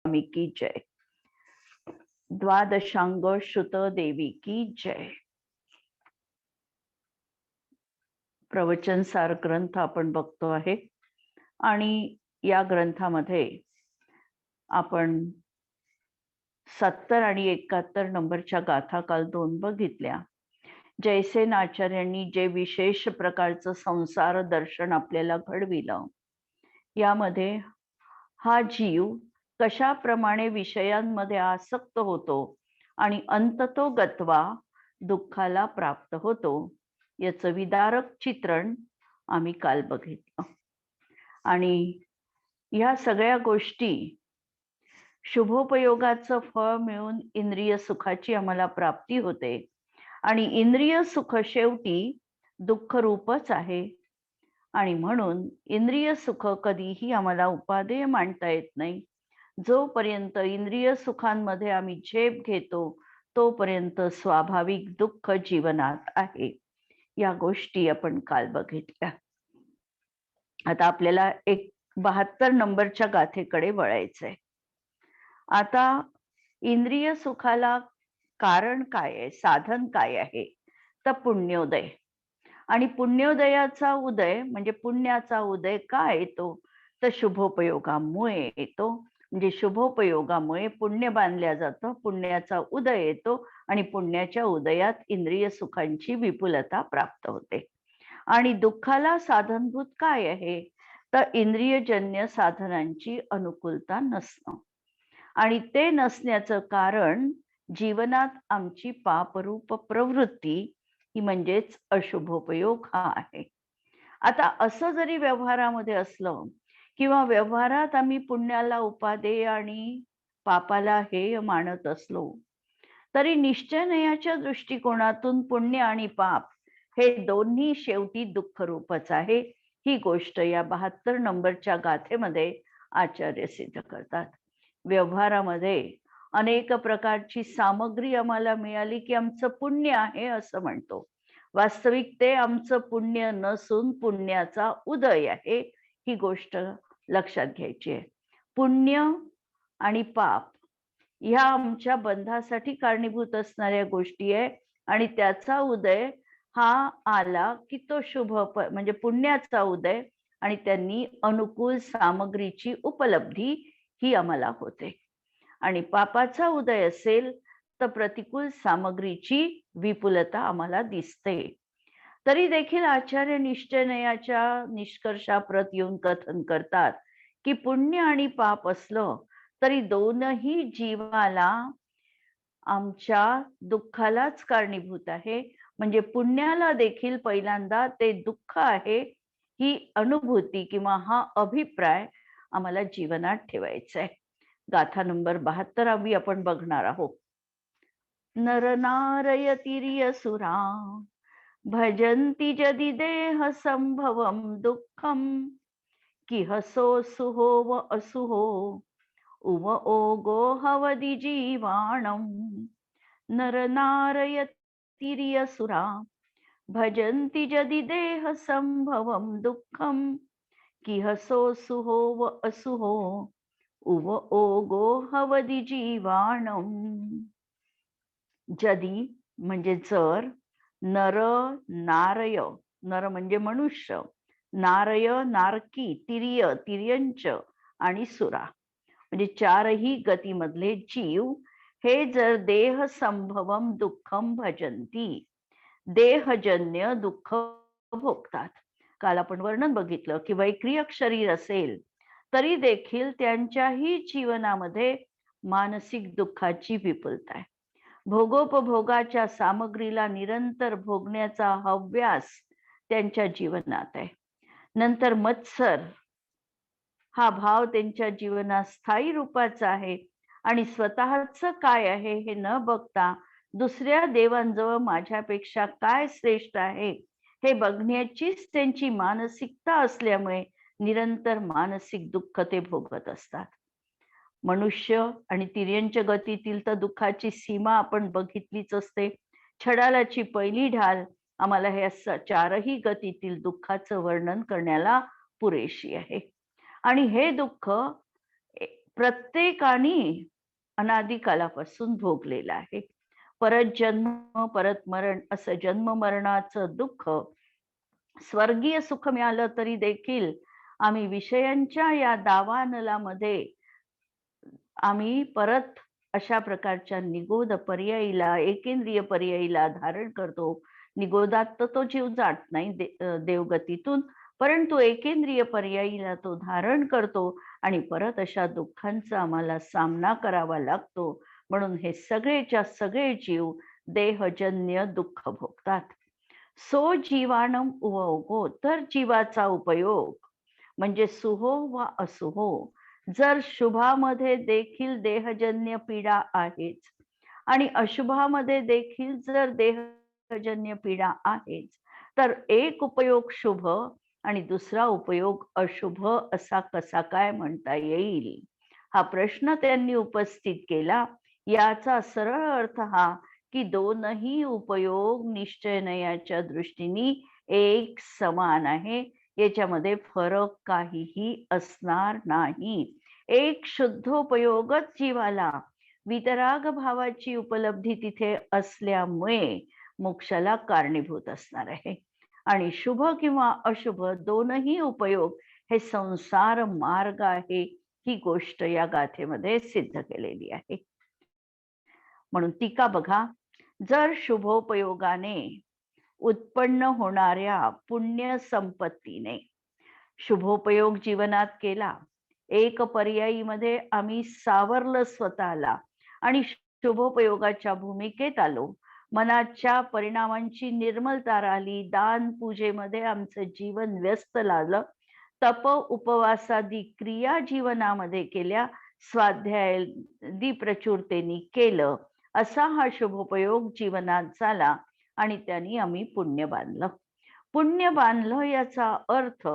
स्वामी की जय. द्वादशांग श्रुत देवी की जय. प्रवचन सार ग्रंथ आपण बघतो आहे आणि या ग्रंथामध्ये आपण 70 आणि 71 नंबरच्या गाथा काल 2 बघितल्या. जयसेन आचार्यांनी जे विशेष प्रकारचं संसार दर्शन आपल्याला घडविलं, यामध्ये हा जीव कशाप्रमाणे विषयांमध्ये आसक्त होतो आणि अंततो गत्वा दुःखाला प्राप्त होतो, याचं विदारक चित्रण आम्ही काल बघितलं. आणि ह्या सगळ्या गोष्टी शुभोपयोगाचं फळ मिळून इंद्रिय सुखाची आम्हाला प्राप्ती होते आणि इंद्रिय सुख शेवटी दुःख रूपच आहे. आणि म्हणून इंद्रिय सुख कधीही आम्हाला उपादेय मांडता येत नाही. जोपर्यंत इंद्रिय सुखांमध्ये आम्ही झेप घेतो तोपर्यंत स्वाभाविक दुःख जीवनात आहे. या गोष्टी आपण काल बघितल्या. आता आपल्याला 72 नंबरच्या गाथेकडे वळायचंय. आता इंद्रिय सुखाला कारण काय आहे, साधन काय आहे, तर पुण्योदय. आणि पुण्योदयाचा उदय म्हणजे पुण्याचा उदय काय येतो, तर शुभोपयोगामुळे येतो. म्हणजे शुभोपयोगामुळे पुण्य बांधल्या जातं, पुण्याचा उदय येतो आणि पुण्याच्या उदयात इंद्रिय सुखांची विपुलता प्राप्त होते. आणि दुःखाला साधनभूत काय आहे, तर इंद्रियजन्य साधनांची अनुकूलता नसणं. आणि ते नसण्याचं कारण जीवनात आमची पापरूप प्रवृत्ती ही म्हणजेच अशुभोपयोग हा आहे. आता असं जरी व्यवहारामध्ये असलं किंवा व्यवहारात आम्ही पुण्याला उपादेय आणि पापाला हेय मानत असलो, तरी निश्चयनयाच्या दृष्टिकोनातून पुण्य आणि पाप हे दोन्ही शेवटी दुःख रूपच आहे. ही गोष्ट या 72 नंबरच्या गाथेमध्ये आचार्य सिद्ध करतात. व्यवहारामध्ये अनेक प्रकारची सामग्री आम्हाला मिळाली की आमचं पुण्य आहे असं म्हणतो. वास्तविक ते आमचं पुण्य नसून पुण्याचा उदय आहे. ही गोष्ट लक्षात घ्यायची आहे. पुण्य आणि पाप ह्या आमच्या बंधासाठी कारणीभूत असणाऱ्या गोष्टी आहे आणि त्याचा उदय हा आला की तो शुभ म्हणजे पुण्याचा उदय आणि त्यांनी अनुकूल सामग्रीची उपलब्धी ही आम्हाला होते. आणि पापाचा उदय असेल तर प्रतिकूल सामग्रीची विपुलता आम्हाला दिसते. तरी देखील आचार्य निश्चयनयाच्या निष्कर्षाप्रत येऊन कथन करतात की पुण्य आणि पाप असलं तरी दोनही जीवाला आमच्या दुःखालाच कारणीभूत आहे. म्हणजे पुण्याला देखील पहिल्यांदा ते दुःख आहे ही अनुभूती किंवा हा अभिप्राय आम्हाला जीवनात ठेवायचा आहे. गाथा नंबर 72 आपण बघणार आहोत. नरनारयतिर्यसुरा भजन्ति जदि देह संभवम दुःखम किहसो सुहो व असुहो उव ओगो हवदि जीवाणम. नरनारयतिर्यसुरा भजन्ति जदि देह संभवम दुःखम किहसो सुहो व असुहो उव ओगो हवदि जीवाणम. जदी म्हणजे जर, नर नारय नर म्हणजे मनुष्य, नारय नारकी, तिर्य तिर्यंच आणि सुरा म्हणजे चारही गतीमधले जीव हे जर देह संभवम दुःखम भजंती देहजन्य दुःख भोगतात. काल आपण वर्णन बघितलं की वैक्रियक शरीर असेल तरी देखील त्यांच्याही जीवनामध्ये मानसिक दुःखाची विपुलता आहे. भोगोपभोगाच्या सामग्रीला निरंतर भोगण्याचा हव्यास त्यांच्या जीवनात आहे. नंतर मत्सर हा भाव त्यांच्या जीवनात स्थायी रूपाचा आहे आणि स्वतःच काय आहे हे न बघता दुसऱ्या देवांजवळ माझ्यापेक्षा काय श्रेष्ठ आहे हे बघण्याचीच त्यांची मानसिकता असल्यामुळे निरंतर मानसिक दुःख ते भोगत असतात. मनुष्य आणि तिर्यंच गतीतील तर दुःखाची सीमा आपण बघितलीच असते. छडालाची पहिली ढाल आम्हाला हे चारही गतीतील दुःखाचं वर्णन करण्याला पुरेशी आहे. आणि हे दुःख प्रत्येकाने अनादी कालापासून भोगलेला आहे. परत जन्म परत मरण असं जन्म मरणाचं दुःख, स्वर्गीय सुख मिळालं तरी देखील आम्ही विषयांच्या या दावानलामध्ये आम्ही परत अशा प्रकारच्या निगोद पर्यायीला, एकेंद्रिय पर्यायीला धारण करतो. निगोदात तर तो जीव जात नाही देवगतीतून, परंतु एकेंद्रिय पर्यायीला तो धारण करतो आणि परत अशा दुःखांचा आम्हाला सामना करावा लागतो. म्हणून हे सगळेच्या सगळे जीव देहजन्य दुःख भोगतात. सो जीवाणम उवगो, तर जीवाचा उपयोग म्हणजे सुहो वा असुहो, जर शुभामध्ये देखील देहजन्य पीडा आहेच आणि अशुभामध्ये देखील जर देहजन्य पीडा आहेच, तर एक उपयोग शुभ आणि दुसरा उपयोग अशुभ असा कसा काय म्हणता येईल, हा प्रश्न त्यांनी उपस्थित केला. याचा सरळ अर्थ हा की दोनही उपयोग निश्चयनयाच्या दृष्टीने एक समान आहे. याच्यामध्ये फरक काहीही असणार नाही. एक शुद्धोपयोगच जीवाला वितराग भावाची उपलब्धी तिथे असल्यामुळे मोक्षाला कारणीभूत असणार आहे. आणि शुभ किंवा अशुभ दोनही उपयोग हे संसार मार्ग आहे, ही गोष्ट या गाथेमध्ये सिद्ध केलेली आहे. म्हणून टीका बघा, जर शुभोपयोगाने उत्पन्न होणाऱ्या पुण्य संपत्तीने शुभोपयोग जीवनात केला, एक पर्यायीमध्ये आम्ही सावरलं स्वतःला आणि शुभोपयोगाच्या भूमिकेत आलो, मनाच्या परिणामांची निर्मलता राहिली, दान पूजेमध्ये आमचं जीवन व्यस्त लागलं, तप उपवासादी क्रिया जीवनामध्ये केल्या, स्वाध्यायादी प्रचुरतेने केलं, असा हा शुभोपयोग जीवनात झाला आणि त्यांनी आम्ही पुण्य बांधलं. पुण्य बांधलं याचा अर्थ,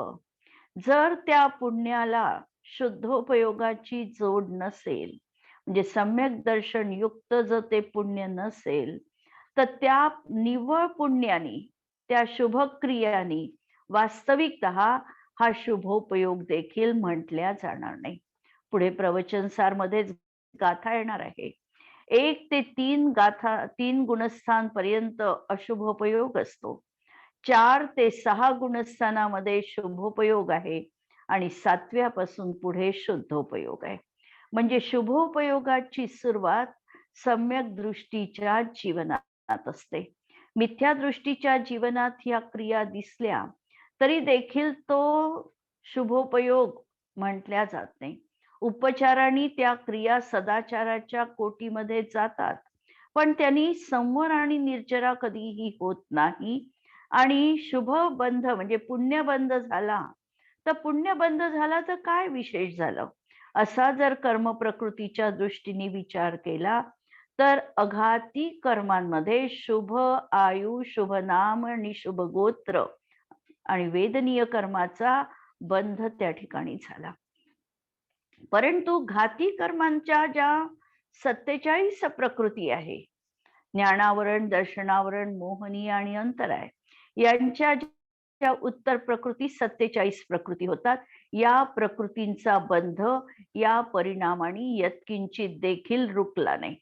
जर त्या पुण्याला शुद्धोपयोगाची जोड नसेल, म्हणजे सम्यक दर्शन युक्त जर ते पुण्य नसेल, तर त्या निव्वळ पुण्याने, त्या शुभ क्रियानी वास्तविकतः हा शुभोपयोग देखील म्हटल्या जाणार नाही. पुढे प्रवचनसार मध्येच गाथा येणार आहे. 1 ते 3 गाथा, 3 गुणस्थान पर्यंत अशुभोपयोग असतो. 4 ते 6 गुणस्थानामध्ये शुभोपयोग आहे आणि 7व्यापासून पुढे शुद्धोपयोग आहे. म्हणजे शुभोपयोगाची सुरुवात सम्यक दृष्टीच्या जीवनात असते. मिथ्या दृष्टीच्या जीवनात या क्रिया दिसल्या तरी देखील तो शुभोपयोग म्हटल्या जात नाही. उपचारांनी त्या क्रिया सदाचाराच्या कोटीमध्ये जातात, पण त्यांनी संवर आणि निर्जरा कधीही होत नाही. आणि शुभ बंध म्हणजे पुण्यबंध झाला तर पुण्यबंध झाला तर काय विशेष झालं, असा जर कर्म प्रकृतीच्या दृष्टीने विचार केला तर अघाती कर्मांमध्ये शुभ आयु, शुभ नाम आणि शुभ गोत्र आणि वेदनीय कर्माचा बंध त्या ठिकाणी झाला. परंतु घाती कर्मांच्या ज्या 47 प्रकृती आहे, ज्ञानावरण, दर्शनावरण, मोहनीय आणि अंतराय, यांच्या ज्या उत्तर प्रकृती 47 प्रकृती होतात, या प्रकृतींचा बंध या परिणामाने यत्किंचित देखील रुकला नाही.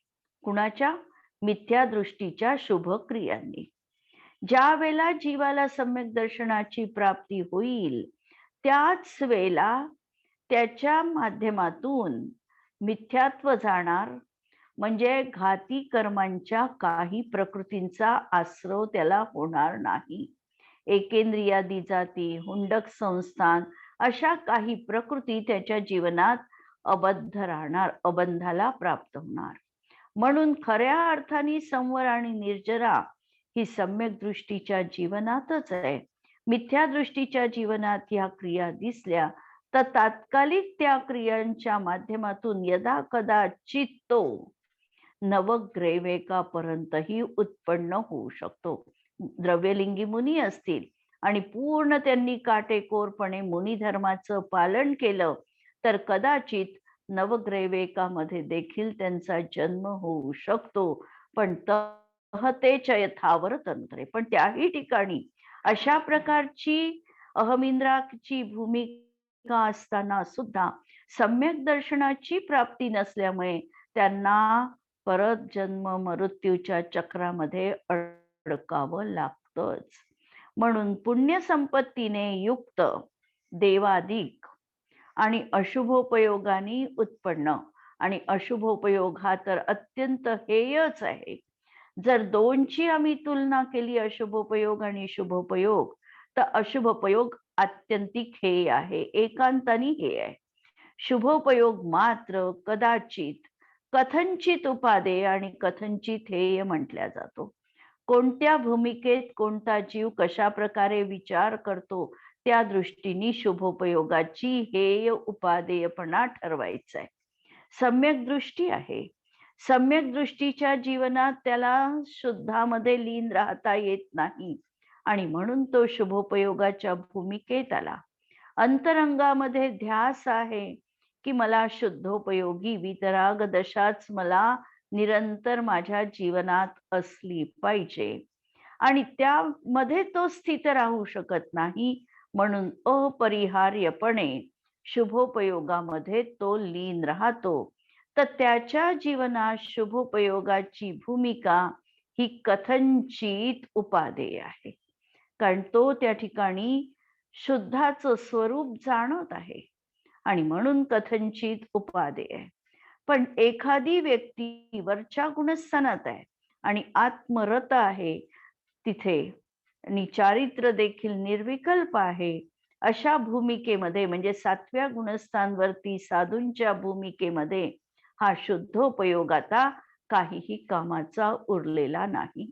कुणाच्या? मिथ्या दृष्टीच्या शुभ क्रियांनी. ज्या वेळेला जीवाला सम्यक दर्शनाची प्राप्ती होईल, त्याच वेळेला त्याच्या माध्यमातून मिथ्यात्व जाणार, म्हणजे घाती कर्मांच्या काही प्रकृतींचा आश्रव त्याला होणार नाही. एकेंद्रियादी जाती, हुंडक संस्थान अशा काही प्रकृती त्याच्या जीवनात अबद्ध राहणार, अबंधाला प्राप्त होणार. म्हणून खऱ्या अर्थाने संवर आणि निर्जरा ही सम्यक दृष्टीच्या जीवनातच आहे. मिथ्या दृष्टीच्या जीवनात ह्या क्रिया दिसल्या तर तात्कालिक त्या क्रियांच्या माध्यमातून यदा कदाचित तो नवग्रैवेकापर्यंतही उत्पन्न होऊ शकतो. द्रव्यलिंगी मुनी असतील आणि पूर्ण त्यांनी काटेकोरपणे मुनी धर्माचं पालन केलं तर कदाचित नवग्रैवेकामध्ये देखील त्यांचा जन्म होऊ शकतो. पण तहतेच यथावर तंत्रे, पण त्याही ठिकाणी अशा प्रकारची अहमिंद्राची भूमिका असताना सुद्धा सम्यक दर्शनाची प्राप्ती नसल्यामुळे त्यांना परत जन्म मृत्यूच्या चक्रामध्ये अडकावं लागतंच. म्हणून पुण्य संपत्तीने युक्त देवादिक आणि अशुभोपयोगाने उत्पन्न, आणि अशुभोपयोग हा तर अत्यंत हेयच आहे. जर दोनची आम्ही तुलना केली, अशुभोपयोग आणि शुभोपयोग, तर अशुभोपयोग आत्यंतिक हेय आहे, एकांतानी हेय आहे. शुभोपयोग मात्र कदाचित, कथनचित उपादेय आणि कथनचित हेय म्हटल्या जातो. कोणत्या भूमिकेत कोणता जीव कशा प्रकारे विचार करतो त्या दृष्टीने शुभोपयोगाची हेय उपादेयपणा ठरवायचा आहे. सम्यक दृष्टी आहे, सम्यक दृष्टीच्या जीवनात त्याला शुद्धामध्ये लीन राहता येत नाही आणि म्हणून तो शुभोपयोगाच्या भूमिकेत आला. अंतरंगामध्ये ध्यास आहे की मला शुद्धोपयोगी वितराग दशाच मला निरंतर माझ्या जीवनात असली पाहिजे, आणि त्यामध्ये तो स्थित राहू शकत नाही, म्हणून अपरिहार्यपणे शुभोपयोगामध्ये तो लीन राहतो. तर त्याच्या जीवनात शुभोपयोगाची भूमिका ही कथनचित उपादेय आहे, कारण तो त्या ठिकाणी शुद्धाचं स्वरूप जाणत आहे आणि म्हणून कथनचित उपादेय आहे. पण एखादी व्यक्ती वरच्या गुणस्थानात आहे आणि आत्मरत आहे तिथे, आणि चारित्र्य देखील निर्विकल्प आहे, अशा भूमिकेमध्ये म्हणजे 7व्या गुणस्थानवरती साधूंच्या भूमिकेमध्ये हा शुद्धोपयोग आता काहीही कामाचा उरलेला नाही.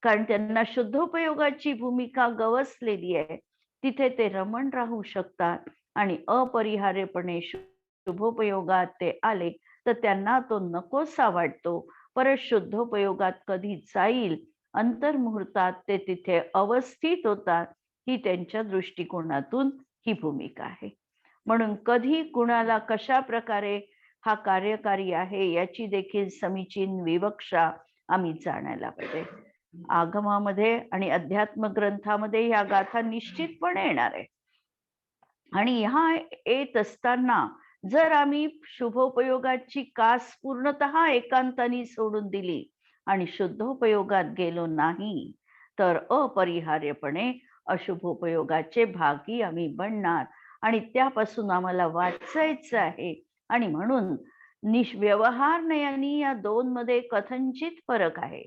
कारण त्यांना शुद्धोपयोगाची भूमिका गवसलेली आहे, तिथे ते रमण राहू शकतात आणि अपरिहार्यपणे शुभोपयोगात ते आले तर त्यांना तो नकोसा वाटतो. परत शुद्धोपयोगात कधी जाईल, अंतर्मुहूर्तात ते तिथे अवस्थित होतात, ही त्यांच्या दृष्टिकोनातून ही भूमिका आहे. म्हणून कधी कुणाला कशा प्रकारे हा कार्यकारी आहे याची देखील समीचीन विवक्षा आम्ही जाणायला पाहिजे. आगमामध्ये आणि अध्यात्म ग्रंथामध्ये ह्या गाथा निश्चितपणे येणार आहे. आणि ह्या येत असताना जर आम्ही शुभोपयोगाची कास पूर्णतः एकांताने सोडून दिली आणि शुद्धोपयोगात गेलो नाही, तर अपरिहार्यपणे अशुभोपयोगाचे भागी आम्ही बनणार आणि त्यापासून आम्हाला वाचायचं आहे. आणि म्हणून व्यवहार नयानी या दोन मध्ये कथनचित फरक आहे,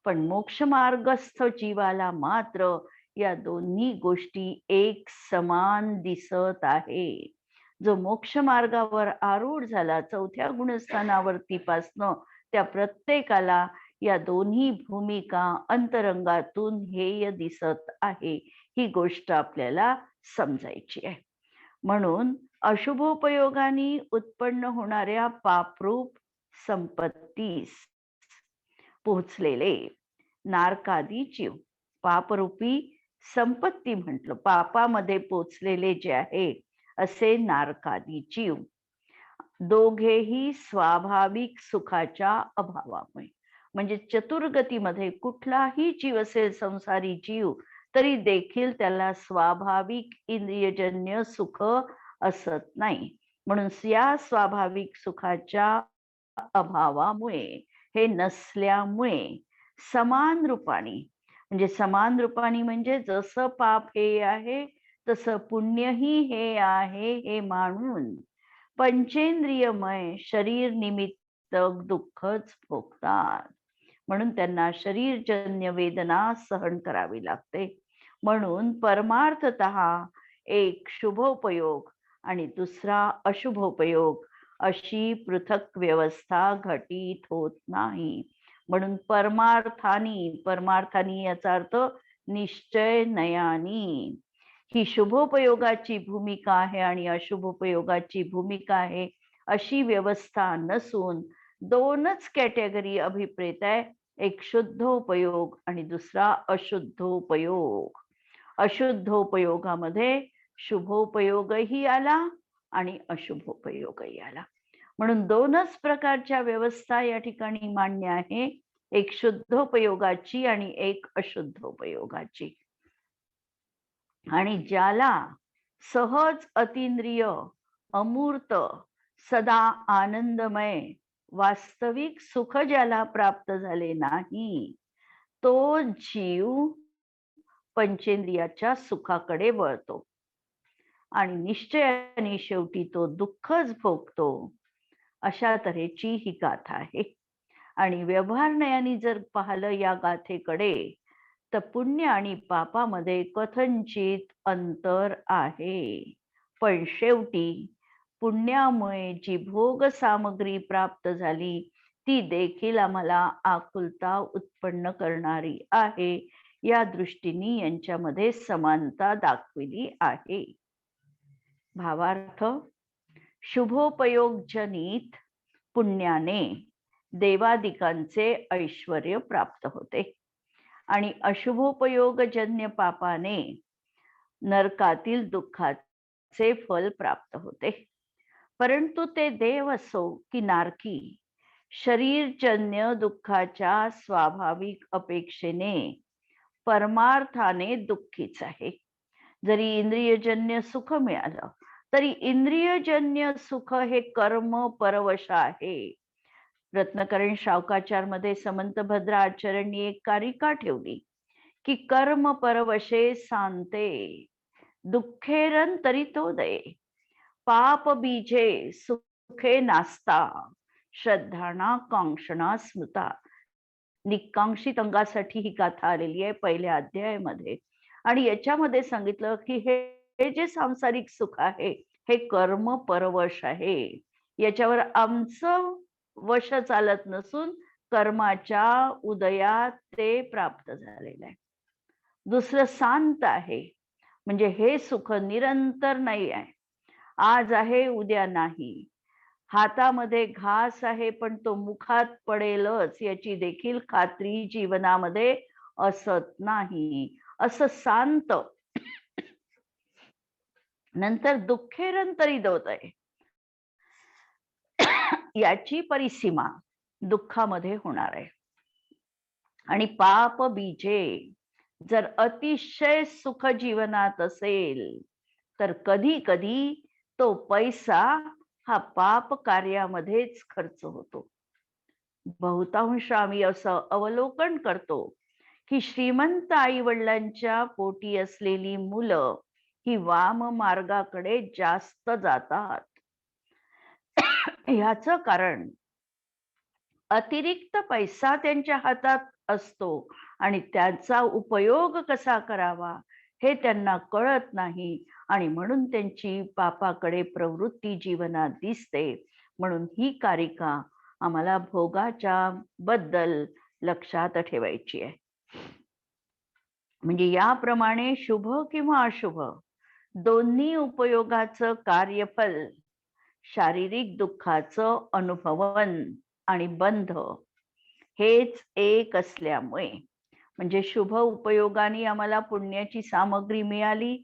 पण मोक्षमार्गस्थ जीवाला मात्र या दोन्ही गोष्टी एक समान दिसत आहे. जो मोक्ष मार्गावर आरूढ झाला 4थ्या गुणस्थानावरती पासनं, त्या प्रत्येकाला या दोन्ही भूमिका अंतरंगातून हेय दिसत आहे, ही गोष्ट आपल्याला समजायची आहे. म्हणून अशुभोपयोगाने उत्पन्न होणाऱ्या पापरूप संपत्तीस पोहोचलेले नारकादी जीव, पापरूपी संपत्ती म्हटलं, पापामध्ये पोचलेले जे आहे असे नारकादी जीव, दोघेही स्वाभाविक सुखाच्या अभावामुळे, म्हणजे चतुर्गतीमध्ये कुठलाही जीव असेल, संसारी जीव, तरी देखील त्याला स्वाभाविक इंद्रियजन्य सुख असत नाही. म्हणून या स्वाभाविक सुखाच्या अभावामुळे, हे नसल्यामुळे समान रूपाने, म्हणजे समान रूपाने म्हणजे जसं पाप हे आहे तसं पुण्यही हे आहे हे मानून पंचेंद्रियमय शरीर निमित्त दुःखच भोगतात. म्हणून त्यांना शरीरजन्य वेदना सहन करावी लागते. म्हणून परमार्थतः एक शुभोपयोग आणि दुसरा अशुभोपयोग अशी पृथक व्यवस्था घटित होत नाही. म्हणून परमार्थानी याचा अर्थ निश्चय नयानी ही शुभोपयोगाची भूमिका आहे आणि अशुभोपयोगाची भूमिका आहे अशी व्यवस्था नसून दोनच कॅटेगरी अभिप्रेत आहे, एक शुद्धोपयोग आणि दुसरा अशुद्धोपयोग. अशुद्धोपयोगामध्ये शुभोपयोगही आला आणि अशुभोपयोगही आला. म्हणून दोनच प्रकारच्या व्यवस्था या ठिकाणी मान्य आहे, एक शुद्धोपयोगाची आणि एक अशुद्धोपयोगाची. आणि ज्याला सहज अतिंद्रिय अमूर्त, सदा आनंदमय वास्तविक सुख ज्याला प्राप्त झाले नाही, तो जीव पंचेंद्रियाच्या सुखाकडे वळतो आणि निश्चयाने शेवटी तो दुःखच भोगतो. अशा तऱ्हेची ही गाथा आहे. आणि व्यवहार नयाने जर पाहिलं या गाथेकडे, तर पुण्य आणि पापामध्ये कथंचित अंतर आहे. पण शेवटी पुण्यामुळे जी भोग सामग्री प्राप्त झाली, ती देखील आम्हाला आकुलता उत्पन्न करणारी आहे. या दृष्टीने यांच्यामध्ये समानता दाखविली आहे. भावार्थ, शुभोपयोगजनित पुण्याने देवादिकांचे ऐश्वर्य प्राप्त होते आणि अशुभोपयोगजन्य पापाने नरकातील दुःखाचे फल प्राप्त होते. परंतु ते देव असो की नारकी, शरीरजन्य दुःखाच्या स्वाभाविक अपेक्षेने परमार्थाने दुःखीच आहे. जरी इंद्रियजन्य सुख मिळालं तरी इंद्रियजन्य सुख हे कर्म परवश आहे. रत्नकरण शावकाचार मध्ये समंत भद्र आचार्यांनी एक कारिका ठेवली की कर्म परवशे सांते दुःखेरंतरितोदये, पाप बीजे सुखे नास्ता, श्रद्धाना कांक्षणा स्मृता. निकांक्षित अंगासाठी ही गाथा आलेली आहे पहिल्या अध्यायामध्ये. आणि याच्यामध्ये सांगितलं की हे जे सांसारिक सुख आहे हे कर्म परवश आहे. याच्यावर आमचं वश चालत नसून कर्माच्या उदयात ते प्राप्त झालेलं आहे. दुसरं शांत आहे, म्हणजे हे सुख निरंतर नाही आहे. आज आहे उद्या नाही. हातामध्ये घास आहे पण तो मुखात पडेलच याची देखील खात्री जीवनामध्ये असत नाही. असं शांत. नंतर दुःखेरंतरितोदये आहे, याची परिसीमा दुःखामध्ये होणार आहे. आणि पाप बीजे, जर अतिशय सुख जीवनात असेल तर कधी कधी तो पैसा हा पाप कार्यामध्येच खर्च होतो. बहुतांश आम्ही असं अवलोकन करतो की श्रीमंत आई वडिलांच्या पोटी असलेली मुलं ही वाम मार्गाकडे जास्त जातात. ह्याचं कारण अतिरिक्त पैसा त्यांच्या हातात असतो आणि त्याचा उपयोग कसा करावा हे त्यांना कळत नाही आणि म्हणून त्यांची पापाकडे प्रवृत्ती जीवनात दिसते. म्हणून ही कारिका आम्हाला भोगाच्या बद्दल लक्षात ठेवायची आहे. म्हणजे याप्रमाणे शुभ किंवा अशुभ दोन्ही उपयोगाचं कार्यफल शारीरिक दुःखाचं अनुभवन आणि बंध हेच एक असल्यामुळे, म्हणजे शुभ उपयोगाने आम्हाला पुण्याची सामग्री मिळाली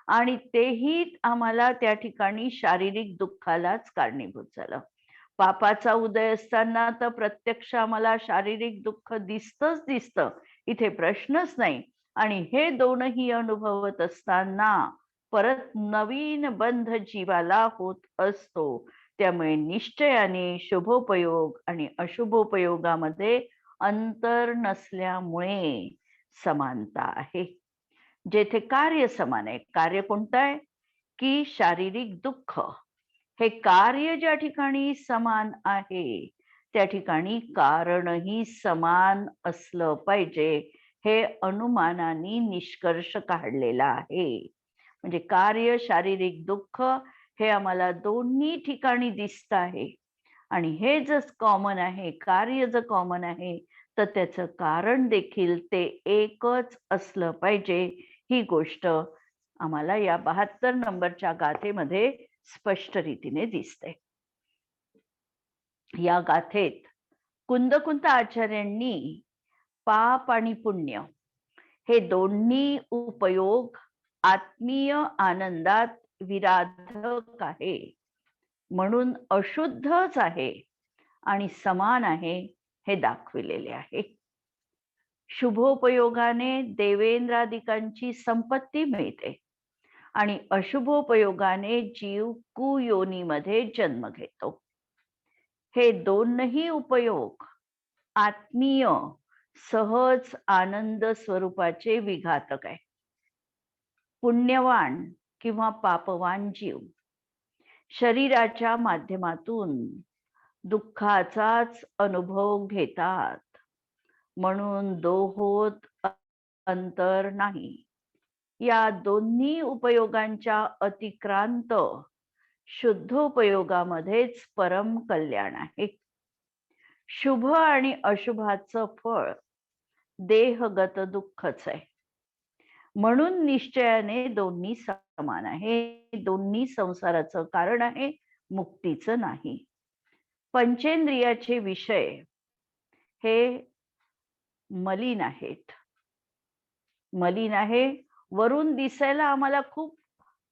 आणि तेही आम्हाला त्या ठिकाणी शारीरिक दुःखालाच कारणीभूत झालं. पापाचा उदय असताना तर प्रत्यक्ष आम्हाला शारीरिक दुःख दिसतं, इथे प्रश्नच नाही. आणि हे दोनही अनुभवत असताना परत नवीन बंध जीवाला होत असतो. त्यामुळे निश्चयाने शुभोपयोग आणि अशुभोपयोगामध्ये अंतर नसल्यामुळे समानता आहे. जेथे कार्य समान आहे, कार्य कोणतं आहे की शारीरिक दुःख, हे कार्य ज्या ठिकाणी समान आहे त्या ठिकाणी कारणही समान असलं पाहिजे, हे अनुमानाने निष्कर्ष काढलेला आहे. म्हणजे कार्य शारीरिक दुःख हे आम्हाला दोन्ही ठिकाणी दिसत आहे आणि हे जर कॉमन आहे, कार्य जर कॉमन आहे तर त्याचं कारण देखील ते एकच असलं पाहिजे. ही गोष्ट आम्हाला या 72 नंबरच्या गाथेमध्ये स्पष्ट रीतीने दिसते. या गाथेत कुंदकुंत आचार्यांनी पाप आणि पुण्य हे दोन्ही उपयोग आत्मीय आनंदात विराधक आहे म्हणून अशुद्धच आहे आणि समान आहे हे दाखविलेले आहे. शुभोपयोगाने देवेंद्रादिकांची संपत्ती मिळते आणि अशुभोपयोगाने जीव कुयोनीमध्ये जन्म घेतो. हे दोनही उपयोग आत्मीय सहज आनंद स्वरूपाचे विघातक आहे. पुण्यवान किंवा पापवान जीव शरीराच्या माध्यमातून दुःखाचाच अनुभव घेतात, म्हणून दोहोत अंतर नाही. या दोन्ही उपयोगांच्या अतिक्रांत शुद्धोपयोगामध्येच परम कल्याण आहे. शुभ आणि अशुभाचं फळ देहगत दुःखच आहे. म्हणून निश्चयाने दोन्ही समान आहे. दोन्ही संसाराचं कारण आहे, मुक्तीचं नाही. पंचेंद्रियाचे विषय हे मलिन आहेत. मलिन आहे, वरून दिसायला आम्हाला खूप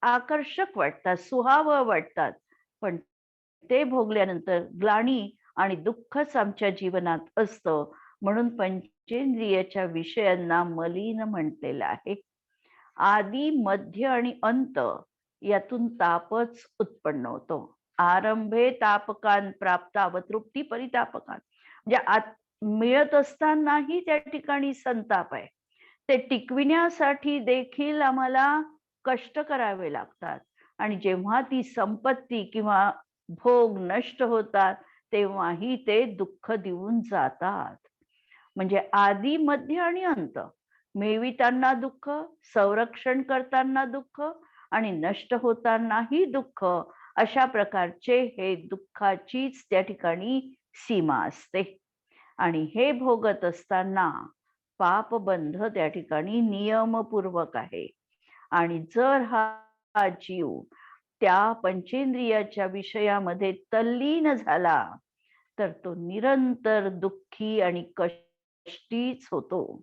आकर्षक वाटतात, सुहावं वाटतात, पण ते भोगल्यानंतर ग्लानी आणि दुःखच आमच्या जीवनात असतं. म्हणून पंचेंद्रियाच्या विषयांना मलिन म्हटलेलं आहे. आदी मध्य आणि अंत यातून तापच उत्पन्न होतो. आरंभे तापकान प्राप्ता व तृप्ती परितापकान, म्हणजे मिळत असतानाही त्या ठिकाणी संताप आहे. ते टिकविण्यासाठी देखील आम्हाला कष्ट करावे लागतात. आणि जेव्हा ती संपत्ती किंवा भोग नष्ट होतात तेव्हाही ते दुःख देऊन जातात. म्हणजे आदी मध्य आणि अंत, मिळविताना दुःख, संरक्षण करताना दुःख आणि नष्ट होतानाही दुःख, अशा प्रकारचे हे दुःखाचीच त्या ठिकाणी सीमा असते. आणि हे भोगत असताना पापबंध त्या ठिकाणी नियमपूर्वक आहे. आणि जर हा जीव त्या पंचेंद्रियाच्या विषयामध्ये तल्लीन झाला तर तो निरंतर दुःखी आणि कष्टीच होतो.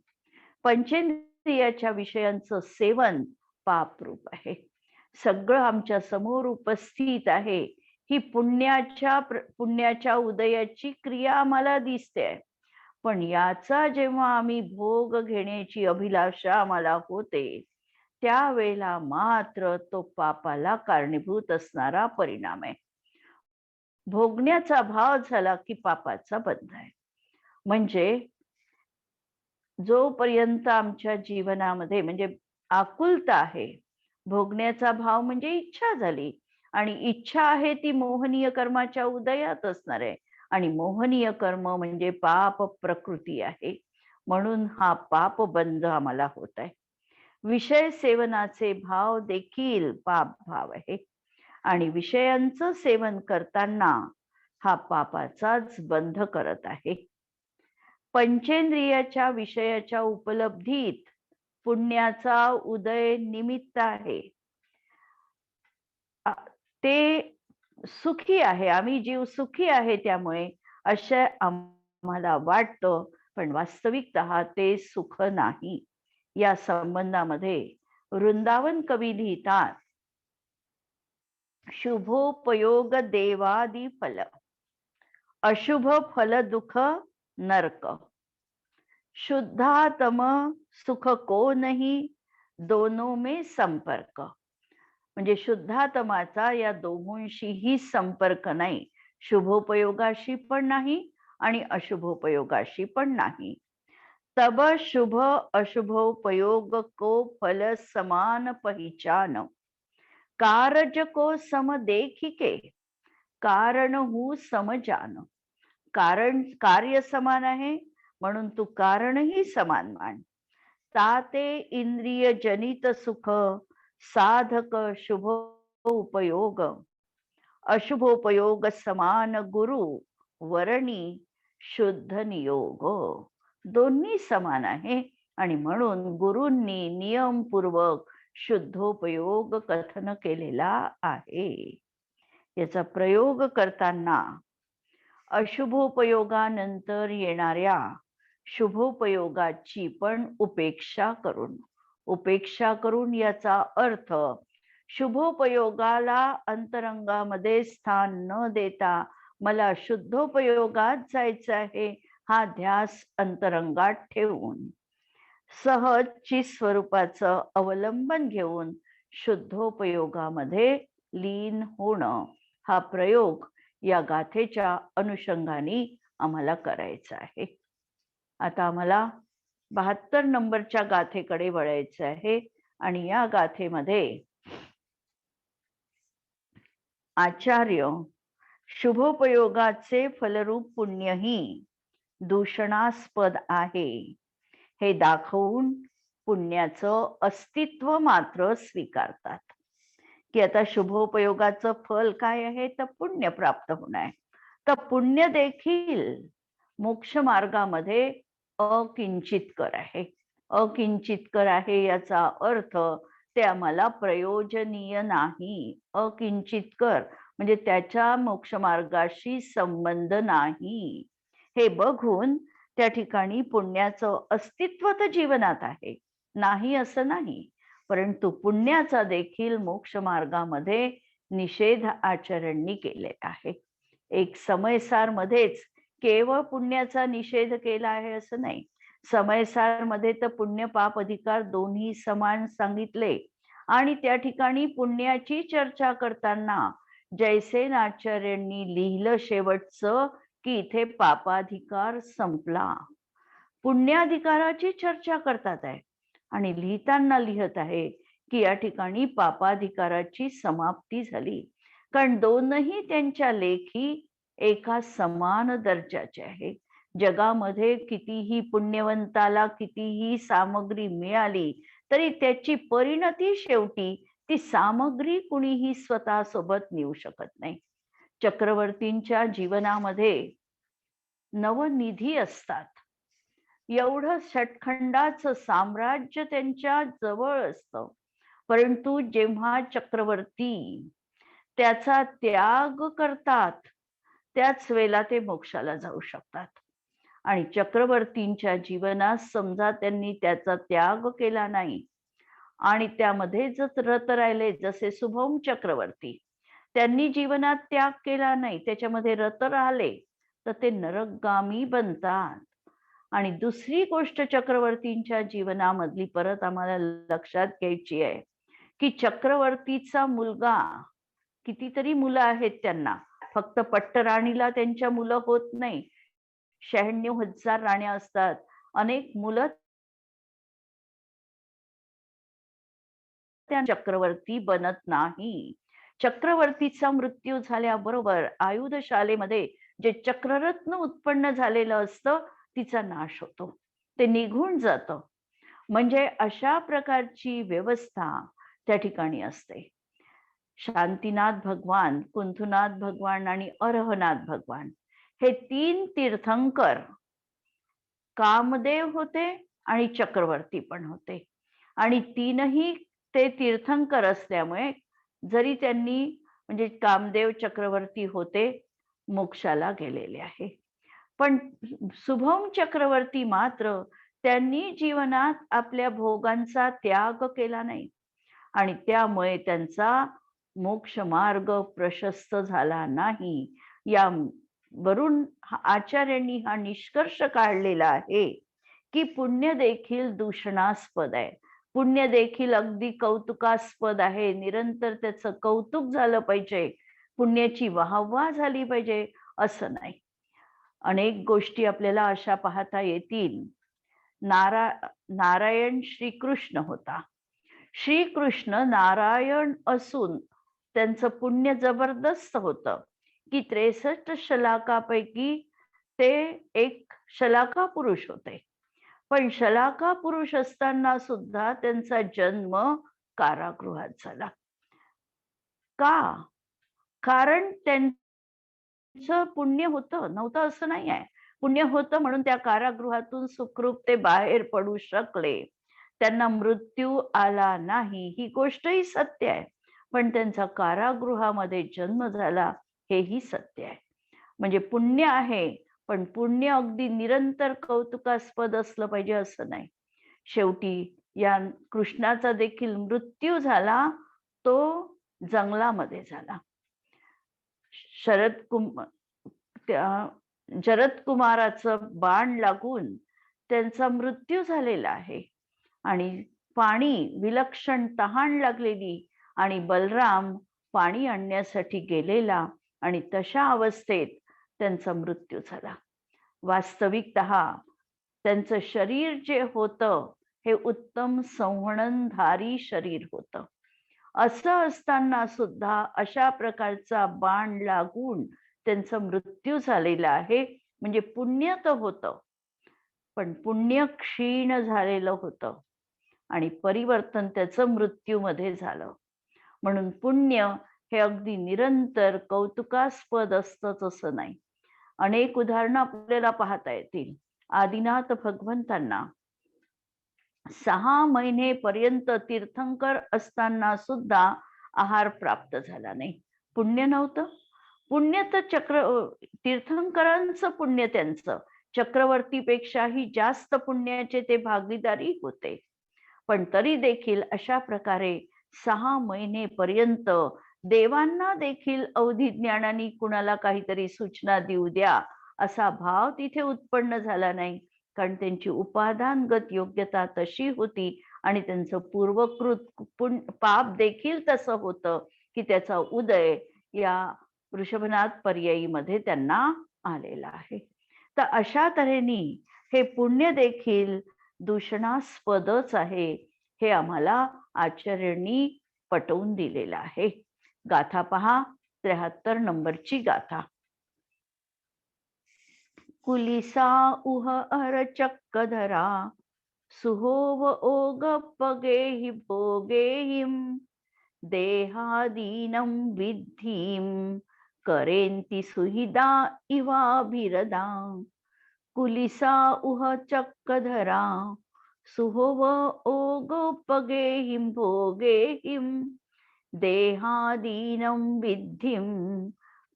पंचेंद्रियाच्या विषयांचं सेवन पापरूप आहे. सगळं आमच्या समोर उपस्थित आहे. ही पुण्याच्या उदयाची क्रिया आम्हाला दिसते. पण याचा जेव्हा आम्ही भोग घेण्याची अभिलाषा आम्हाला होते, त्यावेळेला मात्र तो पापाला कारणीभूत असणारा परिणाम आहे. भोगण्याचा भाव झाला की पापाचा बंध आहे. म्हणजे जोपर्यंत आमच्या जीवनामध्ये म्हणजे आकुलता आहे, भोगण्याचा भाव म्हणजे इच्छा झाली, आणि इच्छा आहे ती मोहनीय कर्माच्या उदयात असणार आहे. आणि मोहनीय कर्म म्हणजे पाप प्रकृती आहे. म्हणून हा पाप बंध आम्हाला होत आहे. विषय सेवनाचे भाव देखील पाप भाव आहे. आणि विषयांचं सेवन करताना हा पापाचाच बंध करत आहे. पंचेंद्रियाच्या विषयाच्या उपलब्धीत पुण्याचा उदय निमित्त आहे. ते सुखी आहे, आम्ही जीव सुखी आहे त्यामुळे असं आम्हाला वाटतं, पण वास्तविकतः ते सुख नाही. या संबंधामध्ये वृंदावन कवी लिहितात, शुभोपयोग देवादी फल, अशुभ फल दुःख नरक, शुद्धातम सुख को नहीं, दोनों में संपर्क. म्हणजे शुद्धातमाचा या दोहोंशीही संपर्क नाही. शुभोपयोगाशी पण नाही आणि अशुभोपयोगाशी पण नाही. तब शुभ अशुभोपयोग को फल समान पहिचान, कारज को सम देखिके कारण हूँ सम जान. कारण कार्य समान आहे म्हणून तू कारणही समान मान. ताते इंद्रिय जनित सुख, साधक शुभ उपयोग, अशुभोपयोग समान गुरु वर्णी शुद्ध नियोग. दोन्ही समान आहे आणि म्हणून गुरूंनी नियमपूर्वक शुद्धोपयोग कथन केलेला आहे. याचा प्रयोग करताना अशुभोपयोगानंतर येणाऱ्या शुभोपयोगाची पण उपेक्षा करून याचा अर्थ शुभोपयोगाला अंतरंगामध्ये स्थान न देता मला शुद्धोपयोगात जायचं आहे हा ध्यास अंतरंगात ठेवून सहज चित स्वरूपाचं अवलंबन घेऊन शुद्धोपयोगामध्ये लीन होणं हा प्रयोग या गाथेच्या अनुषंगाने आम्हाला करायचा आहे. आता आम्हाला 72 नंबरच्या गाथेकडे वळायचं आहे आणि या गाथेमध्ये आचार्य शुभोपयोगाचे फलरूप पुण्यही दूषणास्पद आहे हे दाखवून पुण्याचं अस्तित्व मात्र स्वीकारतात. की आता शुभोपयोगाचं फल काय आहे, तर पुण्य प्राप्त होणं आहे. तर पुण्य देखील मोक्ष मार्गामध्ये अकिंचितकर आहे. अकिंचितकर आहे याचा अर्थ ते आम्हाला प्रयोजनीय नाही. अकिंचितकर म्हणजे त्याच्या मोक्ष मार्गाशी संबंध नाही हे बघून त्या ठिकाणी पुण्याचं अस्तित्व तर जीवनात आहे, नाही असं नाही, परंतु पुण्याचा देखील मोक्ष मार्गामध्ये निषेध आचरणनी केलेला आहे. एक समयसार मध्येच केवळ पुण्याचा निषेध केला आहे असं नाही. समयसार मध्ये तर पुण्य पाप अधिकार दोन्ही समान सांगितले आणि त्या ठिकाणी पुण्याची चर्चा करताना जयसेनाचार्यांनी लिहिलं शेवटचं की इथे पापाधिकार संपला. पुण्याधिकाराची चर्चा करतात आहे आणि लिहिताना लिहत आहे की या ठिकाणी पापाधिकाराची समाप्ती झाली, कारण दोनही त्यांच्या लेखी एका समान दर्जाचे आहे. जगामध्ये कितीही पुण्यवंताला कितीही सामग्री मिळाली तरी त्याची परिणती शेवटी ती सामग्री कुणीही स्वतःसोबत नेऊ शकत नाही. चक्रवर्तींच्या जीवनामध्ये नवनिधी असतात, एवढं षटखंडाचं साम्राज्य त्यांच्या जवळ असतं, परंतु जेव्हा चक्रवर्ती त्याचा त्याग करतात त्याच वेळेला ते मोक्षाला जाऊ शकतात. आणि चक्रवर्तींच्या जीवनात समजा त्यांनी त्याचा त्याग केला नाही आणि त्यामध्ये जर रत राहिले, जसे शुभम चक्रवर्ती, त्यांनी जीवनात त्याग केला नाही, त्याच्यामध्ये रत राहिले तर ते नरकगामी बनतात. आणि दुसरी गोष्ट चक्रवर्तींच्या जीवनामधली परत आम्हाला लक्षात घ्यायची आहे की चक्रवर्तीचा मुलगा, कितीतरी मुलं आहेत त्यांना, फक्त पट्टराणीला त्यांच्या मुलं होत नाही, 96,000 राण्या असतात, अनेक मुलं त्या चक्रवर्ती बनत नाही. चक्रवर्तीचा मृत्यू झाल्याबरोबर आयुधशालेमध्ये जे चक्ररत्न उत्पन्न झालेलं असतं तिचा नाश होतो, ते निघून जातं. म्हणजे अशा प्रकारची व्यवस्था त्या ठिकाणी असते. शांतीनाथ भगवान, कुंथुनाथ भगवान आणि अरहनाथ भगवान हे 3 तीर्थंकर कामदेव होते आणि चक्रवर्ती पण होते. आणि तीनही ते तीर्थंकर असल्यामुळे जरी त्यांनी म्हणजे कामदेव चक्रवर्ती होते मोक्षाला गेलेले आहे, पण शुभम चक्रवर्ती मात्र त्यांनी जीवनात आपल्या भोगांचा त्याग केला नाही आणि त्यामुळे त्यांचा मोक्ष मार्ग प्रशस्त झाला नाही. या वरून आचार्यांनी हा निष्कर्ष काढलेला आहे की पुण्य देखील दूषणास्पद आहे. पुण्य देखील अगदी कौतुकास्पद आहे, निरंतर त्याचं कौतुक झालं पाहिजे, पुण्याची वाहवा झाली पाहिजे असं नाही. अनेक गोष्टी आपल्याला अशा पाहता येतील. नारायण श्रीकृष्ण होता. श्रीकृष्ण नारायण असून त्यांचं पुण्य जबरदस्त होतं की 63 शलाकापैकी ते एक शलाका पुरुष होते. पण शलाका पुरुष असताना सुद्धा त्यांचा जन्म कारागृहात झाला. का? कारण त्यांचं पुण्य होतं, नव्हतं असं नाही आहे. पुण्य होतं म्हणून त्या कारागृहातून सुखरूप ते बाहेर पडू शकले, त्यांना मृत्यू आला नाही, ही गोष्टही सत्य आहे. पण त्यांचा कारागृहामध्ये जन्म झाला हेही सत्य आहे. म्हणजे पुण्य आहे, पण पुण्य अगदी निरंतर कौतुकास्पद असलं पाहिजे असं नाही. शेवटी या कृष्णाचा देखील मृत्यू झाला, तो जंगलामध्ये झाला. शरद कुमाराचं बाण लागून त्यांचा मृत्यू झालेला आहे आणि पाणी विलक्षण तहान लागलेली आणि बलराम पाणी आणण्यासाठी गेलेला आणि तशा अवस्थेत त्यांचा मृत्यू झाला. वास्तविकतः त्यांचं शरीर जे होतं हे उत्तम संवहनधारी शरीर होतं. असं असताना सुद्धा अशा प्रकारचा बाण लागून त्यांचा मृत्यू झालेला आहे. म्हणजे पुण्य तर होतं, पण पुण्य क्षीण झालेलं होतं आणि परिवर्तन त्याचं मृत्यूमध्ये झालं. म्हणून पुण्य हे अगदी निरंतर कौतुकास्पद असतंच असं नाही. अनेक उदाहरणं आपल्याला पाहता येतील. आदिनाथ भगवंतांना 6 महिनेपर्यंत तीर्थंकर असताना सुद्धा आहार प्राप्त झाला नाही. पुण्य नव्हतं. पुण्य तर तीर्थंकरांचं पुण्य त्यांचं चक्रवर्तीपेक्षाही जास्त पुण्याचे ते भागीदारी होते. पण तरी देखील अशा प्रकारे 6 महिनेपर्यंत देवांना देखील अवधी ज्ञानाने कुणाला काहीतरी सूचना देऊ द्या असा भाव तिथे उत्पन्न झाला नाही. कारण त्यांची उपादानगत योग्यता तशी होती आणि त्यांचं पूर्वकृत पाप देखील तसं होतं की त्याचा उदय या वृषभनाथ पर्यायीमध्ये त्यांना आलेला आहे. तर अशा तऱ्हेने हे पुण्य देखील दूषणास्पदच आहे हे आम्हाला आचार्यांनी पटवून दिलेलं आहे. गाथा पहा, 73 नंबरची गाथा. कुलिसा उह अर चक्कधरा सुहोव ओग पगेहि भोगेहिम देहादीनं विद्धीं करेन्ति सुहिदा इवाभिरदा. कुलिसा उह चक्कधरा सुहोव ओगोपगेहिं भोगेहिं देहादीनं विद्धिं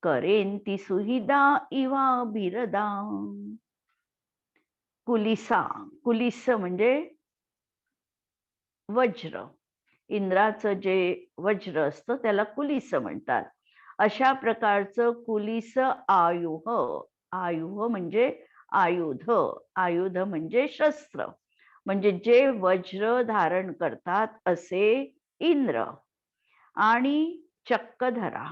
करेन्ति सुहिदा इवाभिरदा. कुलिसा, कुलिस म्हणजे वज्र. इंद्राचं जे वज्र असतं त्याला कुलिस म्हणतात. अशा प्रकारचं कुलिस आयुध. आयुध म्हणजे आयुध. आयुध म्हणजे शस्त्र. म्हणजे जे वज्र धारण करतात असे इंद्र आणि चक्रधरा,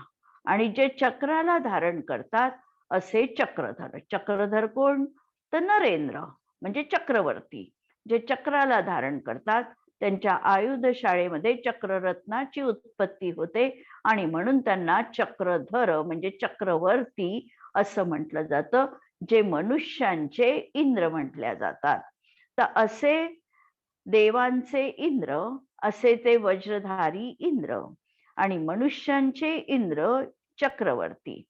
आणि जे चक्राला धारण करतात असे चक्रधर. चक्रधर कोण? तर नरेंद्र म्हणजे चक्रवर्ती. जे चक्राला धारण करतात त्यांच्या आयुध शाळेमध्ये चक्ररत्नाची उत्पत्ती होते आणि म्हणून त्यांना चक्रधर म्हणजे चक्रवर्ती असं म्हटलं जातं, जे मनुष्यांचे इंद्र म्हटल्या जातात. तर असे देवांचे इंद्र, असे ते वज्रधारी इंद्र आणि मनुष्यांचे इंद्र चक्रवर्ती,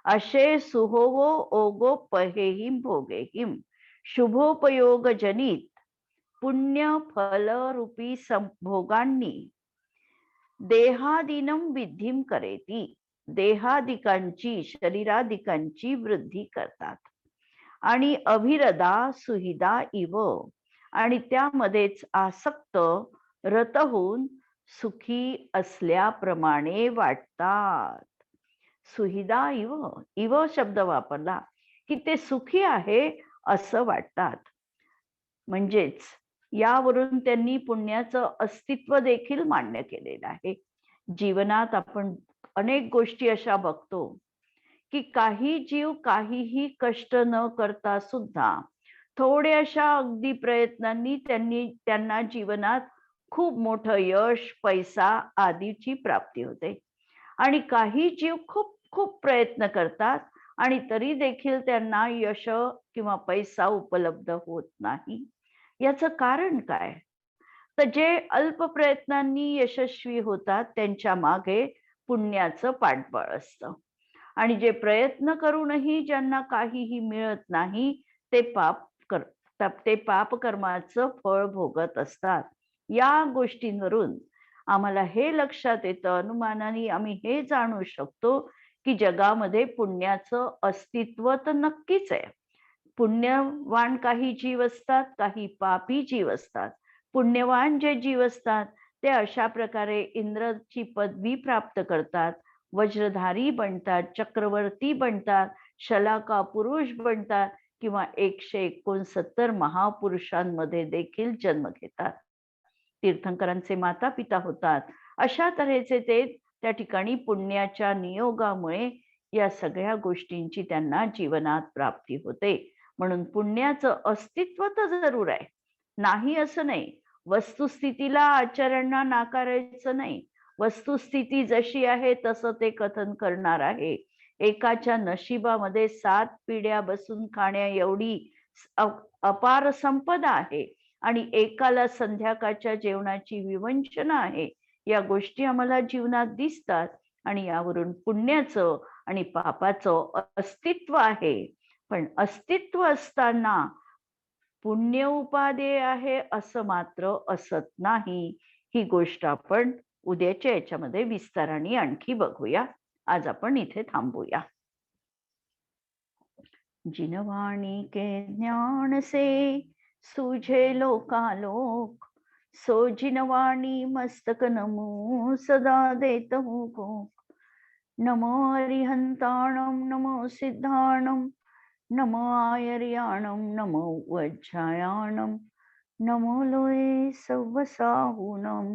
असे सुहोवो ओगो पहेहिम भोगेहिम शुभोपयोग जनित पुण्य फल रूपी संभोगांनी देहादीनं विद्धीम करेती. देहादिकांची, शरीरादिकांची वृद्धी करतात. आणि अभिरदा सुहिदा इव, आणि त्यामध्येच आसक्त रत होऊन सुखी असल्याप्रमाणे वाटतात. सुहिदा इव, इव शब्द वापरला की ते सुखी आहे असं वाटतात. म्हणजेच यावरून त्यांनी पुण्याचं अस्तित्व देखील मान्य केलेलं आहे. जीवनात आपण अनेक गोष्टी अशा बघतो की काही जीव काहीही कष्ट न करता सुद्धा थोड्याशा अगदी प्रयत्नांनी त्यांना जीवनात खूप मोठं यश, पैसा आदीची प्राप्ती होते. आणि काही जीव खूप खूप प्रयत्न करतात आणि तरी देखील त्यांना यश किंवा पैसा उपलब्ध होत नाही. याचं कारण काय? तर जे अल्प प्रयत्नांनी यशस्वी होतात त्यांच्या मागे पुण्याचं पाठबळ असतं. आणि जे प्रयत्न करूनही ज्यांना काहीही मिळत नाही ते पाप कर्माचं फळ भोगत असतात. या गोष्टींवरून आम्हाला हे लक्षात येतं, अनुमानाने आम्ही हे जाणू शकतो की जगामध्ये पुण्याचं अस्तित्व तर नक्कीच आहे. पुण्यवान काही जीव असतात, काही पापी जीव असतात. पुण्यवान जे जीव असतात ते अशा प्रकारे इंद्राची पदवी प्राप्त करतात, वज्रधारी बनतात, चक्रवर्ती बनतात, शलाका पुरुष बनतात किंवा 169 महापुरुषांमध्ये देखील जन्म घेतात. तीर्थंकरांचे माता पिता होतात. अशा तऱ्हेचे ते त्या ठिकाणी पुण्याच्या नियोगामुळे या सगळ्या गोष्टींची त्यांना जीवनात प्राप्ती होते. म्हणून पुण्याचं अस्तित्व तर जरूर आहे, नाही असं नाही. वस्तुस्थितीला आचार्यांना नाकारायचं नाही. वस्तुस्थिती जशी आहे तसं ते कथन करणार आहे. एकाच्या नशिबामध्ये 7 पिढ्या बसून खाण्या एवढी अपार संपदा आहे आणि एकाला संध्याकाळच्या जेवणाची विवंचना आहे. या गोष्टी आम्हाला जीवनात दिसतात आणि यावरून पुण्याचं आणि पापाचं अस्तित्व आहे. पण अस्तित्व असताना पुण्य उपादेय आहे असं मात्र असत नाही. ही गोष्ट आपण उद्याच्या याच्यामध्ये विस्ताराने आणखी बघूया. आज आपण इथे थांबूया. जिनवाणी के ज्ञान से सूझे लोकालोक, सो जिनवाणी मस्तक नमो सदा देत हूँ को. नमो अरिहंताणम नमो सिद्धाणम नमो आयर्याणम नमो वज्रायाणम नमो लोये सव्वसाहूनम.